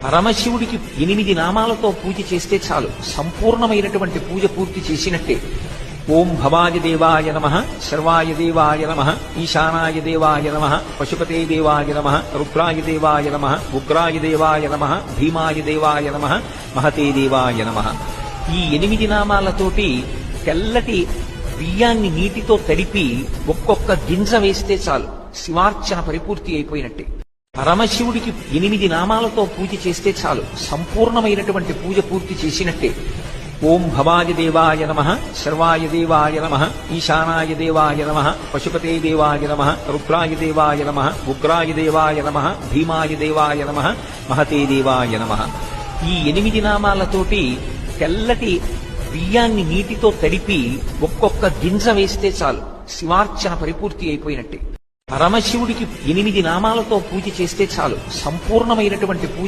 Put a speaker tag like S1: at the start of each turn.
S1: పరమశివుడికి 8 నామాలతో పూజ చేస్తే చాలు, సంపూర్ణమైనటువంటి పూజ పూర్తి చేసినట్టే. ఓం భవాయ దేవాయ నమః, శర్వాయ దేవాయ నమః, ఈశానాయ దేవాయ నమః, పశుపతే దేవాయ నమః, రుద్రాయ దేవాయ నమః, ఉగ్రాయ దేవాయ నమః, భీమాయ దేవాయ నమః, మహతే దేవాయ నమః. ఈ 8 నామాలతోటి తెల్లటి బియ్యాన్ని నీటితో తడిపి ఒక్కొక్క గింజ వేస్తే చాలు, శివార్చన పరిపూర్తి అయిపోయినట్టే. పరమశివుడికి 8 నామాలతో పూజ చేస్తే చాలు, సంపూర్ణమైనటువంటి పూజ పూర్తి చేసినట్టే. ఓం భవాయ దేవాయ నమః, శర్వాయ దేవాయ నమః, ఈశానాయ దేవాయ నమః, పశుపతే దేవాయ నమః, రుద్రాయ దేవాయ నమః, ఉగ్రాయ దేవాయ నమః, భీమాయ దేవాయ నమః, మహతే దేవాయ నమః. ఈ 8 నామాలతోటి తెల్లటి బియ్యాన్ని నీటితో తడిపి ఒక్కొక్క గింజ వేస్తే చాలు, శివార్చన పరిపూర్తి అయిపోయినట్టే. పరమశివుడికి 8 నామాలతో పూజ చేస్తే చాలు, సంపూర్ణమైనటువంటి పూజ